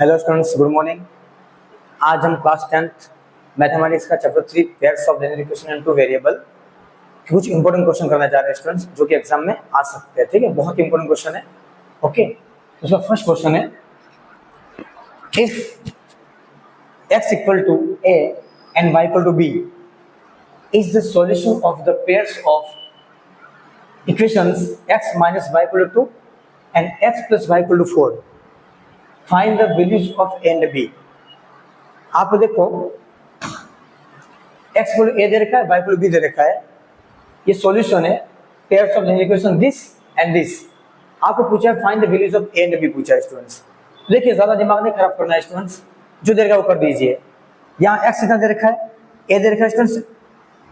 Hello students, good morning. आज हम class 10th mathematics का chapter 3 pairs of linear equation and two variable कुछ important question करना चाह रहे हैं स्टूडेंट्स, जो कि एग्जाम में आ सकते हैं। ठीक है, बहुत इंपॉर्टेंट क्वेश्चन है। ओके, उसका फर्स्ट क्वेश्चन है, if x equal to a and y equal to b is the solution of the pairs of equations x minus y equal to 2 and x plus y equal to 4, find the values of a and b। आप देखो, x को a दे रखा है, y को b दे रखा है। ये solution है pairs of linear equation this and this. आपको पूछा है find the values of a and b पूछा है स्टूडेंट्स। देखिए, ज्यादा दिमाग नहीं खराब करना है स्टूडेंट्स, जो दे रखा है वो कर दीजिए। यहाँ x कितना दे रखा है, a दे रखा है स्टूडेंट्स,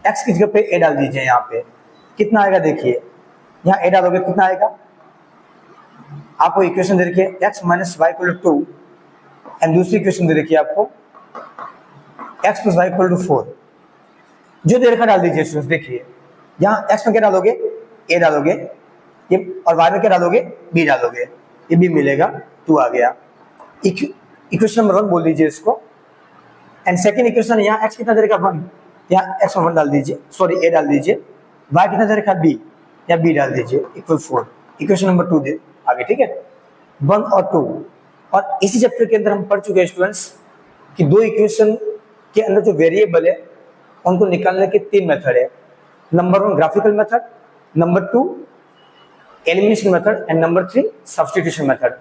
x की जगह पे a डाल दीजिए। यहाँ पे कितना आएगा, देखिए यहाँ a डालोगे कितना आएगा। आपको इक्वेशन दे रखी है x minus y equal to 2 and दूसरी इक्वेशन दे रखी है आपको x plus y equal to 4। जो दे रखा डाल दीजिए स्टूडेंट्स। देखिए यहाँ x में क्या डालोगे, a डालोगे, ये और y में क्या डालोगे, b डालोगे, ये b मिलेगा, 2 आ गया। इक्वेशन नंबर 1 बोल दीजिए इसको। एंड सेकंड इक्वेशन, यहाँ x कितना दे रखा 1, यहाँ x में 1 डाल दीजिए, सॉरी a डाल दीजिए। y कितना दे रखा b, या b डाल दीजिए, इक्वल 4। इक्वेशन नंबर 2 दे आगे। ठीक है, 1 और 2। और इसी चैप्टर के अंदर हम पढ़ चुके हैं स्टूडेंट्स कि दो इक्वेशन के अंदर जो वेरिएबल है उनको निकालने के 3 मेथड है। Number 1 graphical method, number 2 elimination method and number 3 substitution method.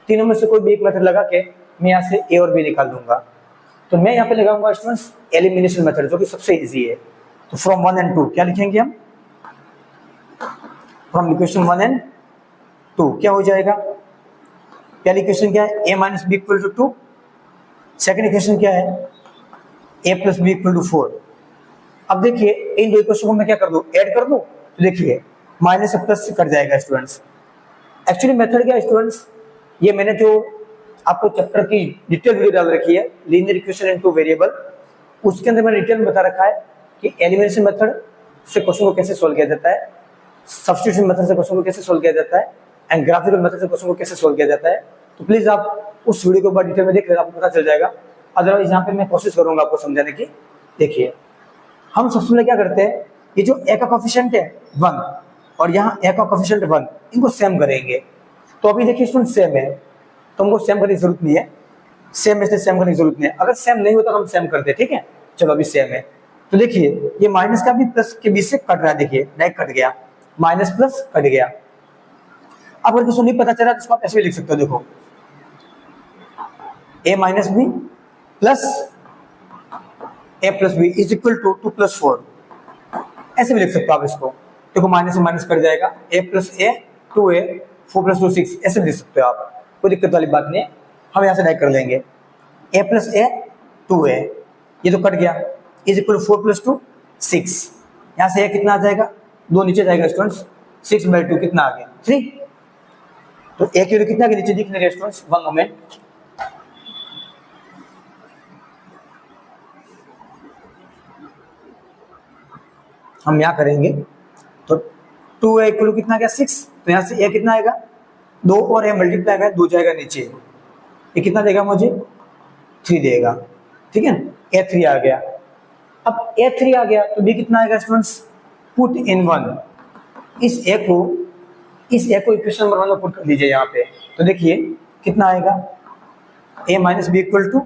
तीनों में से कोई भी एक मेथड लगा के मैं यहाँ से ए और बी निकाल दूंगा। तो मैं यहाँ पे लगाऊंगा स्टूडेंट्स एलिमिनेशन मेथड, जो कि सबसे इजी है। तो फ्रॉम 1 एंड 2 क्या लिखेंगे हम, फ्रॉम इक्वेशन 1 एंड 2 क्या हो जाएगा। पहली इक्वेशन क्या है, a minus b equal to 2। Second equation क्या है, a plus b equal to 4। अब देखिए इन दो इक्वेशन को मैं क्या कर दूं, ऐड कर दूं। तो देखिए माइनस से प्लस कर जाएगा स्टूडेंट्स। एक्चुअली मेथड क्या है स्टूडेंट्स, ये मैंने जो आपको चैप्टर की डिटेल वीडियो डाल रखी है linear equation and two variable, उसके अंदर मैंने डिटेल में बता रखा है कि एलिमिनेशन मेथड से क्वेश्चन को कैसे सोल्व किया जाता है, सब्स्टिट्यूशन मेथड से क्वेश्चन को कैसे सोल्व किया जाता है, एंड ग्राफिकल मेथड से क्वेश्चन को कैसे सोल्व किया जाता है। तो प्लीज आप उस वीडियो को बहुत डिटेल में देख लेना, आपको पता चल जाएगा। अदरवाइज यहाँ पे मैं कोशिश करूंगा आपको समझाने की। देखिए हम सबसे पहले क्या करते हैं, ये जो a का कोफिशिएंट है 1 और यहाँ a का कोफिशिएंट 1, इनको सेम करेंगे। तो अभी देखिए स्टूडेंट सेम है, तो हमको सेम करने की जरूरत नहीं है। सेम में से सेम करने की जरूरत नहीं है, अगर सेम नहीं होता तो हम सेम करते। ठीक है, चलो अभी सेम है। तो देखिए ये माइनस का भी प्लस के बीच से कट रहा है, देखिए डायरेक्ट कट गया, माइनस प्लस कट गया। अब अगर किसी को नहीं पता चला तो इसको आप ऐसे भी लिख सकते हो, देखो a minus b plus a plus b is equal to 2 plus 4। ऐसे भी लिख सकते हो आप इसको। देखो माइनस से माइनस कट जाएगा, a plus a 2a 4 plus 2 6, ऐसे भी लिख सकते हो आप, कोई दिक्कत वाली बात नहीं है। हम यहाँ से डायरेक्ट कर लेंगे a प्लस a 2a, ये तो कट गया, इज इक्वल 4 प्लस 2 6। यहाँ से a कितना आ जाएगा, 2 नीचे जाएगा स्टूडेंट्स, 6/2 कितना आ गया 3। तो a की वैल्यू कितना के नीचे दिख रही है स्टूडेंट्स, 1 मोमेंट। हम यहाँ करेंगे तो 2a इक्वल कितना गया 6। तो यहाँ से a कितना आएगा, 2 और a मल्टीप्लाई में 2 जाएगा नीचे, ये कितना देगा मुझे 3 देगा। ठीक है, a3 आ गया। अब a3 आ गया तो b कितना आएगा स्टूडेंट्स, पुट इन 1। इस a को इक्वेशन नंबर 1 में पुट कर दीजिए यहाँ पे। तो देखिए कितना आएगा, a minus b equal to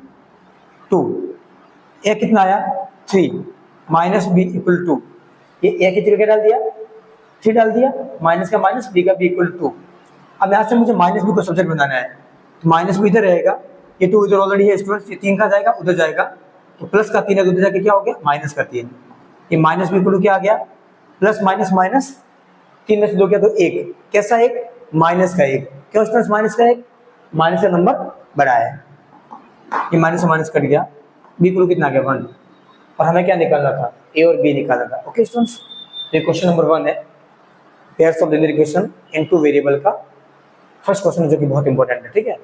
2, a कितना आया 3 माइनस बी इक्वल टू, ये a की जगह क्या डाल दिया 3 डाल दिया, माइनस का माइनस, b का b इक्वल टू। अब यहाँ से मुझे माइनस बी को सब्जेक्ट बनाना है, तो माइनस बी इधर रहेगा, ये 2 इधर ऑलरेडी है स्टूडेंट्स, ये 3 का जाएगा उधर जाएगा, तो प्लस का 3 है, उधर जाके क्या हो गया माइनस का 3। ये माइनस बी इक्वल टू क्या आ गया, प्लस माइनस माइनस 3 में से 2 किया तो 1, कैसा 1 माइनस का 1। क्यों स्टूडेंट्स माइनस का 1, माइनस का नंबर बड़ा है, ये माइनस से माइनस कट गया, बी इक्वल कितना आ गया 1। और हमें क्या निकालना था, ए और बी निकालना था। ओके स्टूडेंट्स, ये क्वेश्चन नंबर 1 है pairs of linear equation in two variable का फर्स्ट क्वेश्चन, जो कि बहुत इंपॉर्टेंट है। ठीक है,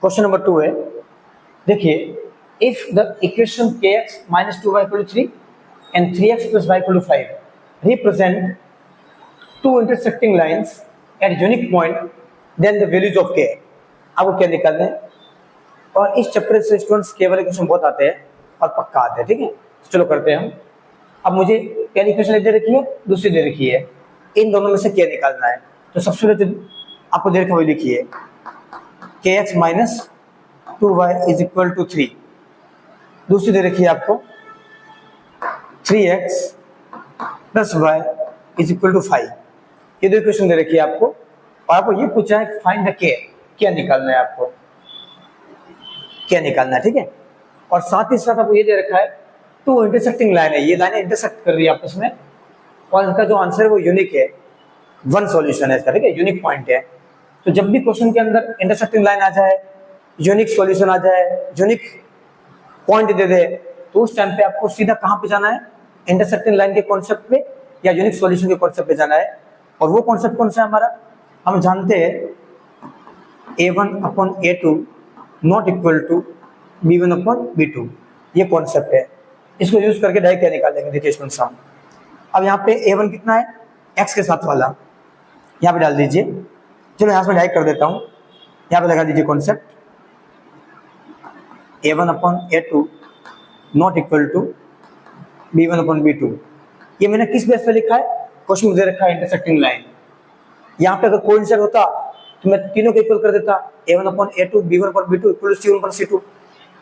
क्वेश्चन नंबर 2 है, देखिए if the equation kx minus 2y equal to 3 and 3x plus y equal to 5 represent two intersecting lines at unique point then the values of के। आपको क्या निकालना है, और इस चैप्टर से स्टूडेंट्स केवल क्वेश्चन बहुत आते हैं और पक्का आते हैं, ठीक है। तो चलो करते हैं हम। अब मुझे पहली इक्वेशन दे रखी है, दूसरी दे रखी है, इन दोनों में से क्या निकालना है। तो सबसे पहले तो आपको दे रखा हुआ लिखिए के x minus 2y is equal to 3। दूसरी दे रखी है आपको 3x plus y is equal to 5। ये दो इक्वेशन दे रखी है आपको, और आपको ये पूछा है फाइंड द के, क्या निकालना है, आपको क्या निकालना है, ठीक है। और साथ ही साथ आपको ये दे रखा है टू इंटरसेक्टिंग लाइन है, ये लाइनें इंटरसेक्ट कर रही है आपस में, और इनका जो आंसर है वो यूनिक है, वन सॉल्यूशन है इसका, ठीक है, यूनिक पॉइंट है। तो जब भी क्वेश्चन के अंदर इंटरसेक्टिंग लाइन आ जाए, यूनिक सॉल्यूशन आ जाए, यूनिक पॉइंट दे दे, तो उस टाइम पे आपको सीधा कहाँ पे जाना है, इंटरसेक्टिंग लाइन के कॉन्सेप्ट पे या यूनिक सॉल्यूशन के कॉन्सेप्ट पे जाना है। और वो कॉन्सेप्ट कौन सा है हमारा, हम जानते हैं a1 upon a2 not equal to b1 upon b2, ये कॉन्सेप्ट है। इसको यूज करके डायरेक्ट क्या निकाल लेंगे, देखिए स्टूडेंट्स हम। अब यहाँ पे a1 कितना है, x के साथ वाला, यहाँ पे डाल दीजिए। चलो यहाँ से मैं डायरेक्ट कर देता हूँ, यहाँ पे लगा दीजिए concept a1 upon a2 not equal to b1 upon b2। ये मैंने किस बेस पे लिखा है, क्वेश्चन में दे रखा है इंटरसेक्टिंग लाइन। यहाँ पे अगर कोइंसिडेंट होता तो मैं तीनों को इक्वल कर देता, a1 upon a2 b1 upon b2 equal to c1 upon c2।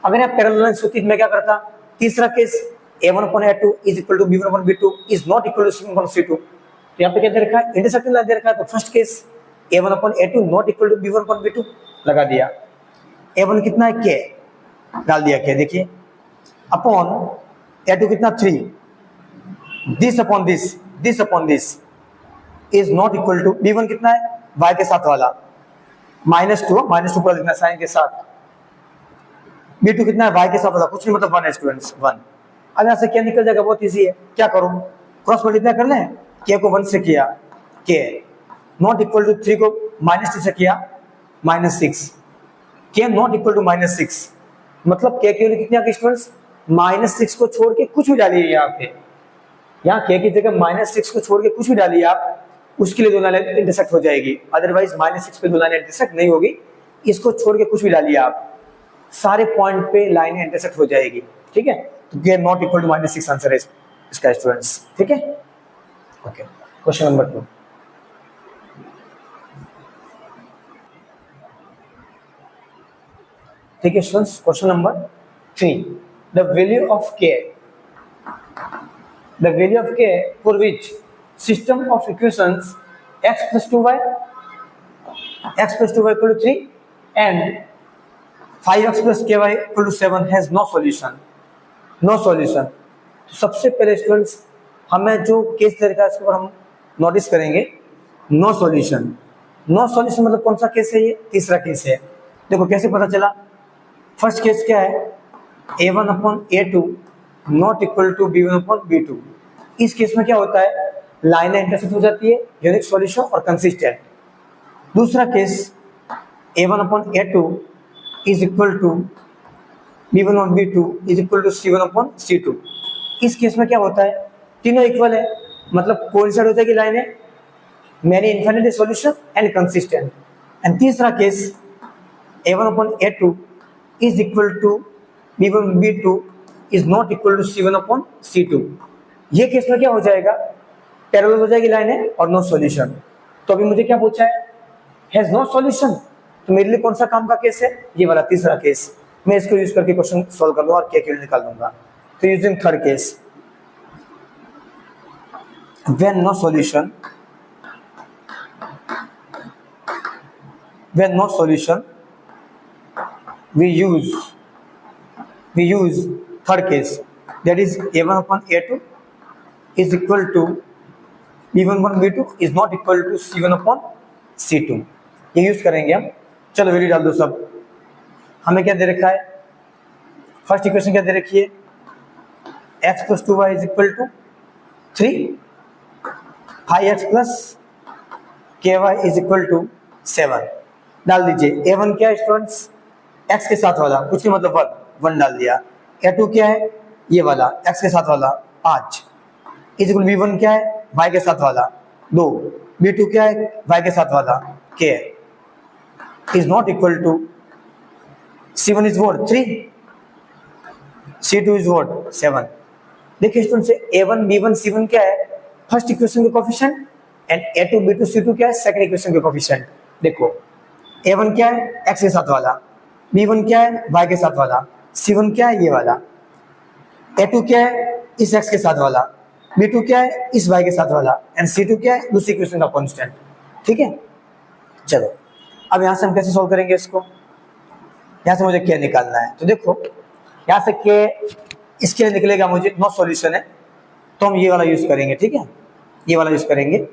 अगर यहाँ पैरेलल लाइंस होती तो मैं क्या करता, तीसरा case a1 upon a2 is equal to b1 upon b2 is not equal to c1 upon c2। तो यहाँ पे क्या दे रखा है, इंटरसेक्टिंग लाइन दे रखा है, तो first case a1 upon a2 not equal to b1 upon b2 लगा दिया। a1 कितना है, k डाल दिया, k देखिए, अपॉन a2 कितना 3, this upon this is not equal to b1 कितना है, y के साथ वाला -2 पूरा लिखना साइन के साथ, b2 कितना है, y के साथ वाला, कुछ नहीं मतलब 1 है स्टूडेंट्स, 1। अब यहाँ से क्या निकल जाएगा, बहुत इजी है, क्या करूं, क्रॉस मल्टीप्लाई करना है, k को 1 से किया, k नॉट इक्वल टू 3 को -2 से किया -6, k नॉट इक्वल टू -6, मतलब k की वैल्यू कितनी आ गई स्टूडेंट्स, -6 को छोड़ के कुछ भी डालिए यहाँ पे, यहाँ k की जगह -6 को छोड़ के कुछ भी डालिए आप, उसके लिए दो लाइनें इंटरसेक्ट हो जाएगी। अदरवाइज -6 पे दो लाइनें इंटरसेक्ट नहीं होगी, इसको छोड़ के कुछ भी डालिए आप, सारे पॉइंट पे लाइनें इंटरसेक्ट हो जाएगी, ठीक है। तो k not equal to -6 answer है इसका स्टूडेंट्स, ठीक है। Okay, question number 2। ठीक है students, question number 3, the value of k, the value of k for which system of equations x plus 2y equal to 3 and 5x plus ky equal to 7 has no solution। तो सबसे पहले students हमें जो case दे रखा है इसके ऊपर हम नोटिस करेंगे, नो सॉल्यूशन मतलब कौन सा केस है, ये तीसरा केस है। देखो कैसे पता चला, फर्स्ट केस क्या है, a1 upon a2 not equal to b1 upon b2। इस केस में क्या होता है, लाइनें इंटरसेक्ट हो जाती है, यूनिक सॉल्यूशन और कंसिस्टेंट। दूसरा case a1 upon a2 is equal to b1 upon b2 is equal to c1 upon c2। इस केस में क्या होता है, तीनों इक्वल है, मतलब कोइंसाइड हो जाएगी लाइनें, many infinity solution and consistent. And तीसरा case a1 upon a2 is equal to b1 b2 is not equal to c1 upon c2। ये केस में क्या हो जाएगा, पैरेलल हो जाएगी लाइनें और नो सॉल्यूशन। तो अभी मुझे क्या पूछा है, हैज नो सॉल्यूशन, तो मेरे लिए कौन सा काम का केस है, ये वाला तीसरा केस। मैं इसको यूज करके क्वेश्चन सॉल्व कर लूंगा और k निकाल दूंगा। तो using third case, when no solution we use third case, that is a1 upon a2 is equal to b1 upon b2 is not equal to c1 upon c2। ये use करेंगे हम। चलो वैल्यू डाल दो सब। हमें क्या दे रखा है, फर्स्ट इक्वेशन क्या दे रखी है, x plus 2y is equal to 3, 5x plus ky is equal to 7। डाल दीजिए। a1 क्या है स्टूडेंट्स, x के साथ वाला, कुछ नहीं मतलब 1 डाल दिया। a2 क्या है, ये वाला x के साथ वाला 5 इज इक्वल b1 क्या है, y के साथ वाला 2, B2 क्या है, y के साथ वाला k is not equal to C1 is what 3, C2 is what 7। देखिए स्टूडेंट से A1 B1 C1 क्या है, फर्स्ट इक्वेशन के coefficient, and A2 B2 C2 क्या है, सेकंड इक्वेशन के कोएफिशिएंट। देखो A1 क्या है, x के साथ वाला, B1 क्या है, y के साथ वाला, C1 क्या है, ये वाला, A2 क्या है, इस x के साथ वाला, B2 क्या है, इस y के साथ वाला, एंड C2 क्या है, दूसरी इक्वेशन का कांस्टेंट। ठीक है, चलो अब यहां से हम कैसे सॉल्व करेंगे इसको, यहां से मुझे क्या निकालना है, तो देखो यहां से के इसके लिए निकलेगा मुझे नो सॉल्यूशन है, तो हम ये वाला यूज करेंगे। ठीक है, ये वाला यूज करेंगे,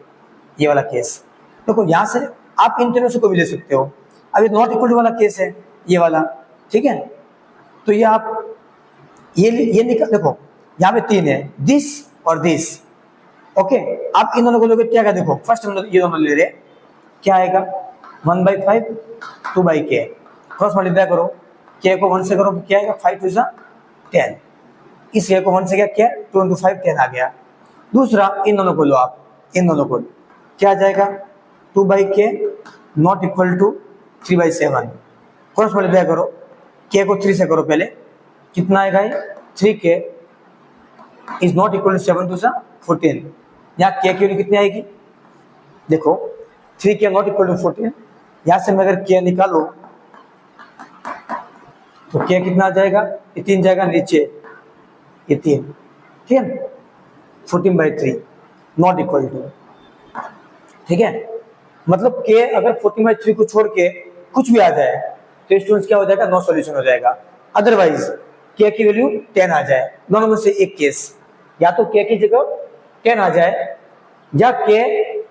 ये वाला केस। देखो यहां से आप इन तीनों से कोई भी ले सकते हो। अब ये नॉट इक्वल टू वाला केस है, ये वाला। ठीक है, तो ये आप ये निकल, देखो यहाँ पे 3 है, दिस और दिस। ओके, आप इन दोनों को लोगे क्या, देखो फर्स्ट हम ये दोनों ले रहे, क्या आएगा 1/5 2/k, क्रॉस मल्टीप्लाई करो, k को 1 से करो, क्या आएगा 5 2 10, इस k को 1 से क्या 2 × 5 10 आ गया। दूसरा इन दोनों को लो, आप इन दोनों को क्या आ जाएगा 2/k not equal to 3/7, cross multiply करो, k को 3 से करो पहले, कितना आएगा ये 3k is not equal to 7 2 14, यहाँ k की वैल्यू कितनी आएगी, देखो 3k नॉट इक्वल टू 14, यहाँ से मैं अगर k निकालूं तो k कितना आ जाएगा, ये 3 जाएगा नीचे, ये 3, ठीक है 14/3 नॉट इक्वल टू। ठीक है, मतलब k अगर 14/3 को छोड़ के कुछ भी आ जाए तो स्टूडेंट्स क्या हो जाएगा, नो सॉल्यूशन हो जाएगा। अदरवाइज k की वैल्यू 10 आ जाए, दोनों में से एक केस, या तो k की जगह 10 आ जाए या k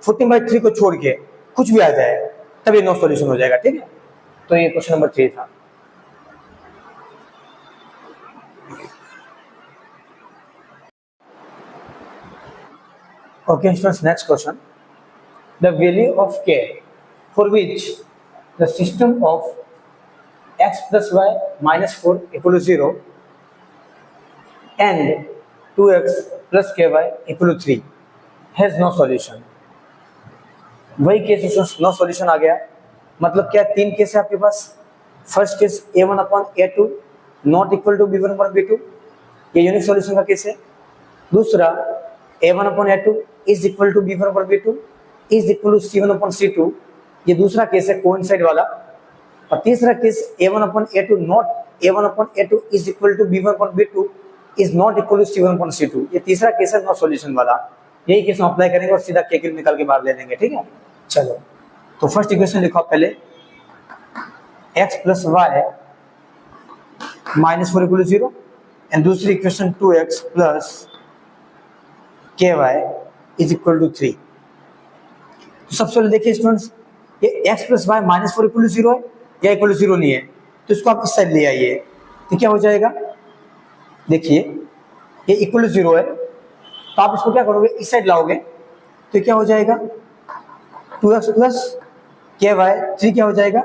14/3 को छोड़ के कुछ भी आ जाए, तभी नो सॉल्यूशन हो जाएगा। ठीक है, तो ये क्वेश्चन नंबर 3 था। Okay, students, next question. The value of k for which the system of x plus y minus 4 equal to 0 and 2x plus ky equal to 3 has no solution. वही case no solution आ गया, मतलब क्या 3 case है आपके पास। First case a1/a2 not equal to b1/b2, ये unique solution का केस है। दूसरा a1/a2 is equal to b1/b2 is equal to c1/c2, ये दूसरा केस है कोइंसाइड वाला। और तीसरा case a1/a2 not a1/a2 is equal to b1/b2 is not equal to c1/c2, ये तीसरा केस है नो सॉल्यूशन वाला। यही केस हम अप्लाई करेंगे और सीधा k की निकाल के बाहर ले लेंगे। ठीक है, चलो तो फर्स्ट इक्वेशन लिखो पहले, x plus y minus 4 equal to 0, and दूसरी equation 2x plus ky is equal to 3। तो सबसे पहले देखिए स्टूडेंट्स, ये x plus y minus 4 equal to 0 है या इक्वल टू 0 नहीं है, तो इसको आप इस साइड ले आइए, तो क्या हो जाएगा, देखिए ये इक्वल टू 0 है, तो आप इसको क्या करोगे, इस साइड लाओगे, तो क्या हो जाएगा 2x प्लस ky 3 क्या हो जाएगा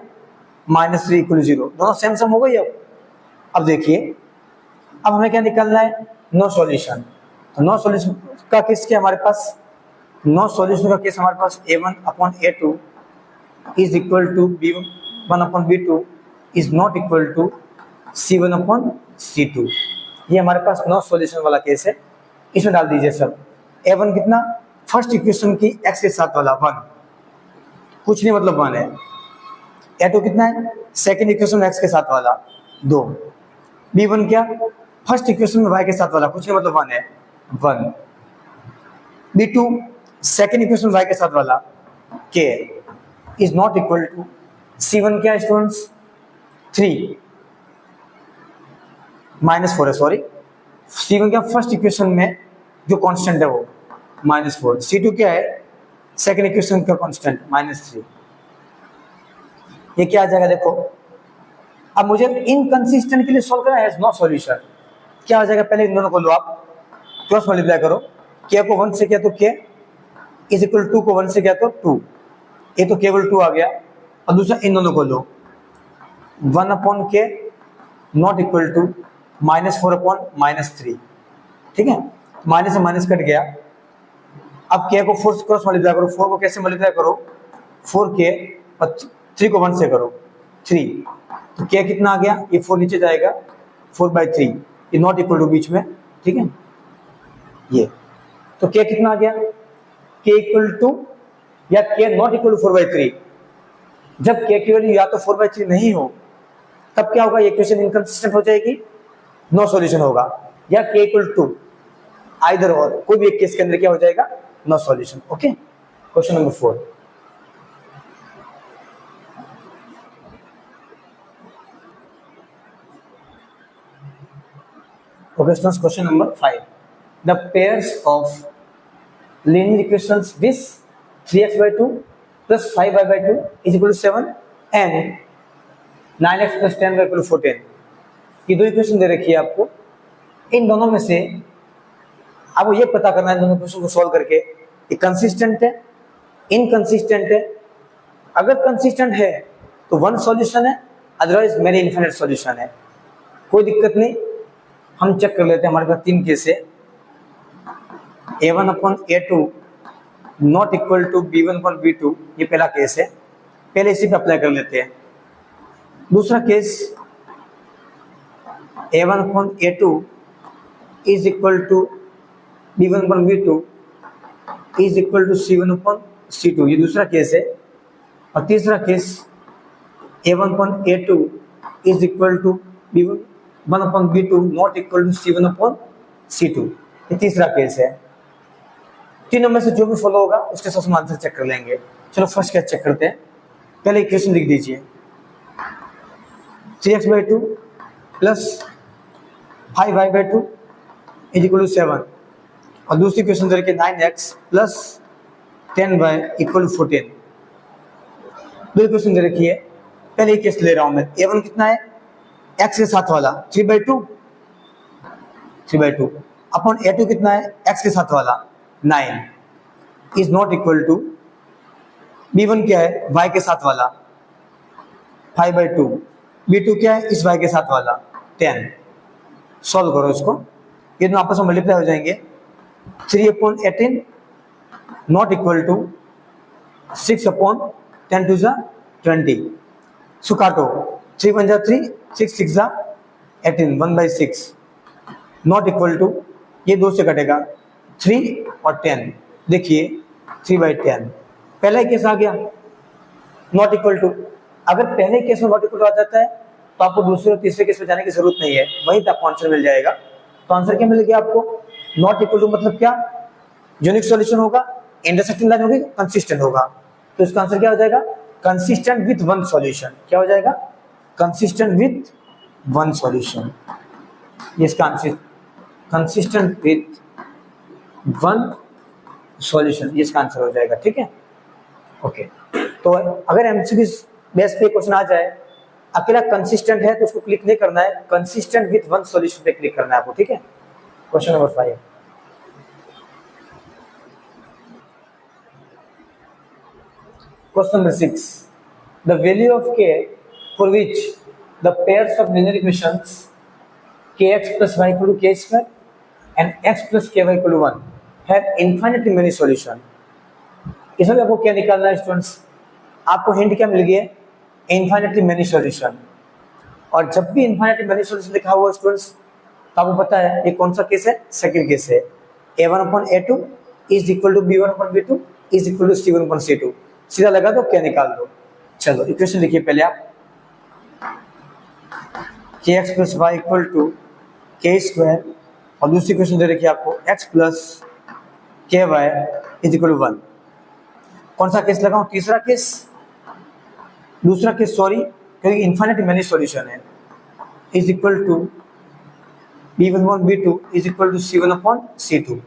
-3 इक्वल टू 0, दोनों सेम सेम हो गई। अब देखिए, अब हमें क्या निकालना है, नो सॉल्यूशन। तो नो सॉल्यूशन का केस क्या हमारे पास, नो सॉल्यूशन का केस हमारे पास a1/a2 is equal to b1/b2 is not equal to c1/c2, ये हमारे पास नो सॉल्यूशन वाला केस है। इसमें डाल दीजिए सब, a1 कितना, फर्स्ट इक्वेशन की x के साथ वाला 1, कुछ नहीं मतलब 1 है। a2 कितना है, सेकंड इक्वेशन x के साथ वाला 2, b1 क्या, फर्स्ट इक्वेशन में y के साथ वाला, कुछ नहीं मतलब 1 है 1, b2 सेकंड इक्वेशन y के साथ वाला k is not equal to c1 क्या स्टूडेंट्स 3 -4 है, सॉरी c1 क्या, फर्स्ट इक्वेशन में जो कांस्टेंट है वो -4, c2 क्या है, सेकंड इक्वेशन का कांस्टेंट -3, ये क्या आ जाएगा, देखो अब मुझे इनकंसिस्टेंट के लिए सॉल्व करना है, नो सॉल्यूशन। क्या हो जाएगा, पहले इन दोनों को लो आप, क्रॉस मल्टीप्लाई करो, k को 1 से किया तो k इज इक्वल टू, को 1 से किया तो 2, ये तो केवल 2 आ गया। और दूसरा इन दोनों को लो, 1/k नॉट इक्वल टू -4/-3, ठीक है, माइनस से माइनस कट गया, अब k को 4 से क्रॉस मल्टीप्लाई करो, 4 को कैसे मल्टीप्लाई करो, 4k और 3 को 1 से करो, 3, तो k कितना आ गया, ये 4 नीचे जाएगा, 4/3, ये नॉट इक्वल टू बीच में, ठीक है, ये तो k कितना आ गया, k इक्वल टू या k नॉट इक्वल टू 4/3। जब k की वैल्यू या तो 4/3 नहीं हो तब क्या होगा, ये इक्वेशन इनकंसिस्टेंट हो जाएगी, नो सॉल्यूशन होगा, या k इक्वल टू आइदर और, कोई भी एक केस के अंदर क्या हो जाएगा, no solution. Okay, question number 4। Okay, students, question number 5. The pairs of linear equations with 3x/2 plus 5y/2 is equal to 7 and 9x plus 10y equal to 14. ये दो इक्वेशन दे रखी है आपको, इन दोनों में से आपको ये पता करना है दोनों इक्वेशन को सॉल्व करके ये कंसिस्टेंट है, इनकंसिस्टेंट है। अगर कंसिस्टेंट है तो वन सॉल्यूशन है, अदरवाइज मेरे इनफिनिट सॉल्यूशन है, कोई दिक्कत नहीं। हम चेक कर लेते हैं, हमारे पास 3 केस है, a1/a2 not equal to b1/b2, ये पहला केस है, पहले इसी पे अप्लाई कर लेते हैं। दूसरा case a1/a2 is equal to b1/b2 is equal to c1/c2, ये दूसरा केस है। और तीसरा case a1/a2 is equal to b1/b2 not equal to c1/c2, ये तीसरा केस है। तीनों में से जो भी फॉलो होगा उसके साथ हम आंसर चेक कर लेंगे। चलो फर्स्ट केस चेक करते हैं। पहले इक्वेशन लिख दीजिए, 3x/2 plus 5y/2 is equal to 7, और दूसरी इक्वेशन करके 9x plus 10y equal to 14। दो इक्वेशन दे रखी है, पहले केस ले रहा हूं मैं। a1 कितना है, x के साथ वाला 3/2 अपॉन a2 कितना है, x के साथ वाला 9 is not equal to b1 क्या है, y के साथ वाला 5/2, b2 क्या है, इस y के साथ वाला 10। सॉल्व करो इसको, ये दोनों आपस में मल्टीप्लाई हो जाएंगे। 3/18 नॉट इक्वल टू 6/10 टू 20। सो काटो, 3 1 जा 3, 6 6 जा 18, 1/6 नॉट इक्वल टू, ये 2 से कटेगा 3 और 10, देखिए 3/10। पहला केस आ गया नॉट इक्वल टू। अगर पहले केस में नॉट इक्वल टू आ जाता है तो आपको दूसरे और तीसरे केस में जाने की जरूरत नहीं है, वहीं तक आपको आंसर मिल जाएगा। तो आंसर क्या मिल गया आपको, नॉट इक्वल टू मतलब क्या, यूनिक सॉल्यूशन होगा, इंटरसेक्टिंग लाइन होगी, कंसिस्टेंट होगा। तो इसका आंसर क्या हो जाएगा, कंसिस्टेंट विथ वन सॉल्यूशन। क्या हो जाएगा, कंसिस्टेंट विथ वन सॉल्यूशन। ये इसका answer, consistent with one solution, ये इसका आंसर हो जाएगा। ठीक है, ओके। तो अगर एमसीक्यू बेस पे क्वेश्चन आ जाए, अकेला कंसिस्टेंट है तो उसको क्लिक नहीं करना है, कंसिस्टेंट विथ वन सॉल्यूशन पे क्लिक करना है आपको। ठीक है, question number 5। Question number 6. The value of k for which the pairs of linear equations kx plus y equal to k square and x plus ky equal to 1 have infinitely many solution. इसमें आपको क्या निकालना है students, आपको hint क्या मिल गया, infinitely many solution. और जब भी इनफाइनेटली मेनी सॉल्यूशन लिखा हुआ स्टूडेंट्स तो आपको पता है ये कौन सा केस है, सेकंड केस है। a1/a2 is equal to b1/b2 is equal to c1/c2। सीधा लगा दो, क्या निकाल दो। चलो इक्वेशन लिखिए पहले आप, kx plus y equal to k square, और दूसरी इक्वेशन दे रखी है आपको x plus k y is equal to 1। कौन सा केस लगाऊं, तीसरा केस, दूसरा केस सॉरी, क्योंकि इनफाइनाइट मेनी सॉल्यूशन है। Is equal to b1/b2 is equal to c1/c2।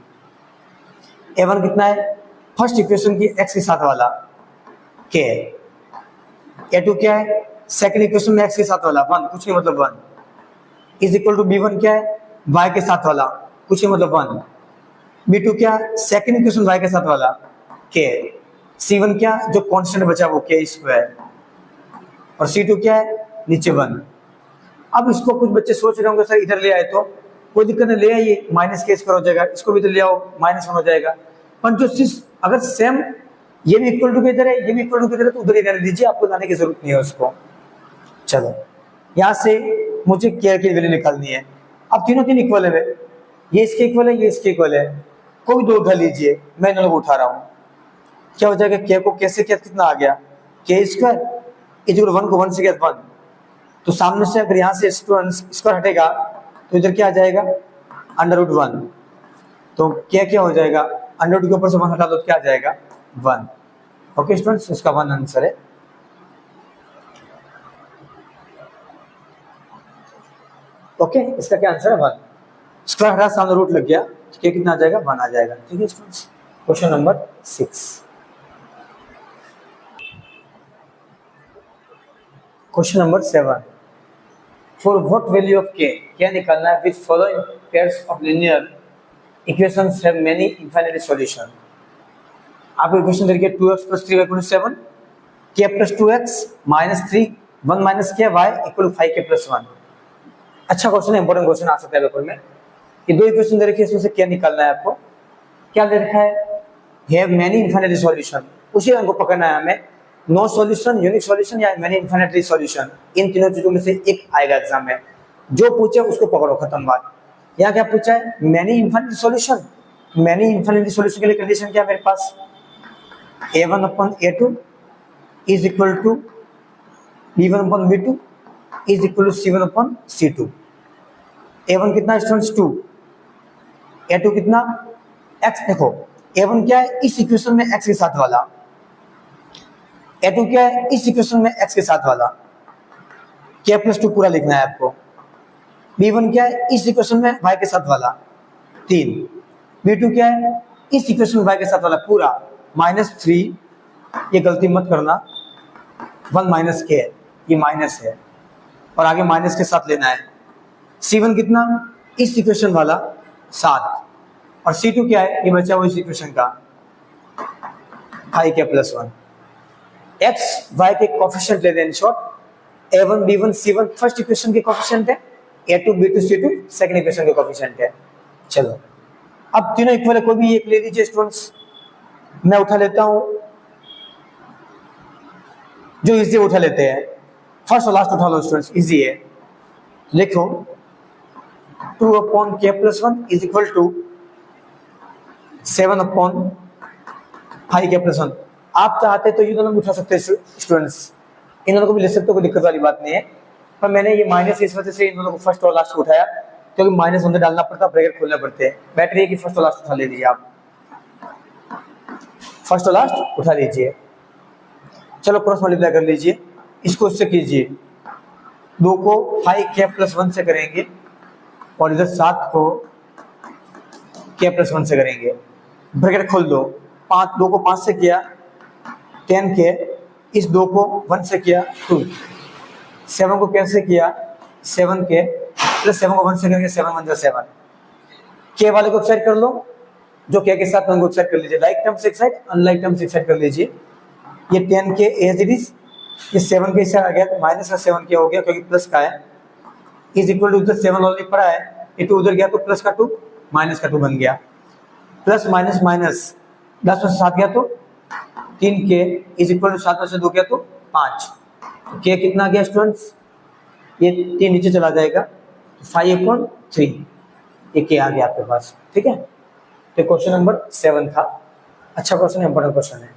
a1 कितना है, फर्स्ट इक्वेशन की x के साथ वाला k है, a2 क्या है, सेकंड इक्वेशन में x के साथ वाला 1, कुछ नहीं मतलब 1, इज इक्वल टू b1 क्या है, y के साथ वाला, कुछ नहीं मतलब 1, b2 क्या, सेकंड इक्वेशन y के साथ वाला k, c1 क्या, जो कांस्टेंट बचा वो k स्क्वायर, और c2 क्या है, नीचे 1। अब इसको कुछ बच्चे सोच रहे होंगे सर इधर ले आए तो कोई दिक्कत नहीं, ले आइए, माइनस के स्क्वायर हो जाएगा, इसको भी तो ले आओ, -1 हो जाएगा। पर जो अगर सेम ये भी इक्वल टू की इधर है, ये भी इक्वल टू की इधर है, तो उधर ही रहने दीजिए, आपको लाने की जरूरत नहीं है उसको। चलो यहाँ से मुझे के की वैल्यू निकालनी है। अब तीनों तीन इक्वल है, ये इसके इक्वल है, ये इसके इक्वल है, कोई दो उठा लीजिए, मैं इन लोगों को उठा रहा हूँ। क्या हो जाएगा, के को कैसे क्या कितना आ गया, के स्क्वायर इक्वल 1 को 1 से क्या 1, तो सामने से अगर यहाँ से स्क्वायर हटेगा तो इधर क्या आ जाएगा √1, तो क्या हो जाएगा √2 के ऊपर से 1 हटा दो, क्या आ जाएगा 1। ओके स्टूडेंट्स, इसका 1 आंसर है। ओके इसका क्या आंसर है 1, स्क्वायर हटा सामने रूट लग गया, क्या कितना आ जाएगा 1 आ जाएगा। ठीक है students, question number 6। Question number 7, for what value of के, क्या निकालना है, which following pairs of linear equations have many infinite solution. आपको इक्वेशन देखिए 2x + 3y = 7, k + 2x - 3 1 - k y = 5k + 1। अच्छा क्वेश्चन है, इंपॉर्टेंट क्वेश्चन आ सकता है पेपर में। ये दो इक्वेशन दे रखी है, इसमें से क्या निकालना है आपको। क्या दे रखा है, हैव मेनी इनफाइनाइट सॉल्यूशन, उसी रंग को पकड़ना है हमें। नो सॉल्यूशन, यूनिक सॉल्यूशन या मेनी इनफाइनाइट सॉल्यूशन, इन तीनों चीजों में से एक आएगा एग्जाम में। जो पूछे उसको पकड़ो, खत्म बात। यहाँ क्या पूछा है, many infinite solution. Many infinite solution के लिए कंडीशन क्या है मेरे पास, a1/a2 = b1/b2 = c1/c2। a1 कितना स्टूडेंट्स 2, a2 कितना x। देखो a1 क्या है, इस इक्वेशन में x के साथ वाला, a2 क्या है, इस इक्वेशन में x के साथ वाला, k + 2 पूरा लिखना है आपको। b1 क्या है, इस इक्वेशन में y के साथ वाला 3, b2 क्या है, इस इक्वेशन में y के साथ वाला पूरा -3, ये गलती मत करना, 1 - k ये माइनस है और आगे माइनस के साथ लेना है। c1 कितना, इस इक्वेशन वाला 7, और c2 क्या है, ये बचा हुआ इस इक्वेशन का 5k + 1। x y के कोफिशिएंट ले दें, short a1 b1 c1 first equation के कोफिशिएंट है, a2 b2 c2 second equation के कोफिशिएंट है। चलो अब तीनों इक्वल है, कोई भी एक ले लीजिए स्टूडेंट्स। मैं उठा लेता हूं जो इजी उठा लेते हैं, फर्स्ट और लास्ट उठा लो स्टूडेंट्स, इजी है। लिखो 2/k + 1 = 7/5k + 1। आप चाहते तो ये दोनों भी उठा सकते हैं स्टूडेंट्स, इन दोनों को भी ले सकते हो, कोई दिक्कत वाली बात नहीं है। पर मैंने ये माइनस इस वजह से इन दोनों को फर्स्ट और लास्ट उठाया, क्योंकि माइनस अंदर डालना पड़ता, ब्रैकेट खोलना पड़ते हैं। बेटर है कि फर्स्ट और लास्ट उठा लीजिए, आप फर्स्ट और लास्ट उठा लीजिए। चलो क्रॉस मल्टीप्लाई कर लीजिए, इसको इससे कीजिए, 2 को 5k + 1 से करेंगे और इधर 7 को k + 1 से करेंगे। ब्रैकेट खोल दो, 2 को 5 से किया 10k, इस 2 को 1 से किया 2, 7 को कैसे किया 7k + 7 को 1 से करेंगे 7 × 7। k वाले को साइड कर लो, जो k के साथ उनको साइड कर लीजिए, लाइक टर्म्स एक साइड, अनलाइक टर्म्स एक साइड कर लीजिए। ये 10k एज इट इज, ये 7k इस साइड आ गया तो माइनस का 7k हो गया, क्योंकि प्लस का है, इज इक्वल टू 7 ऑलरेडी पड़ा है, ये 2 उधर गया तो प्लस का 2 माइनस का 2 बन गया, प्लस माइनस माइनस 10 में से 7 गया तो 3k इज इक्वल टू 7 में से 2 गया तो 5। तो k कितना गया स्टूडेंट्स, ये 3 नीचे चला जाएगा, 5/3 ये k आ गया आपके पास। ठीक है, तो क्वेश्चन नंबर 7 था। अच्छा क्वेश्चन है, इंपॉर्टेंट क्वेश्चन है।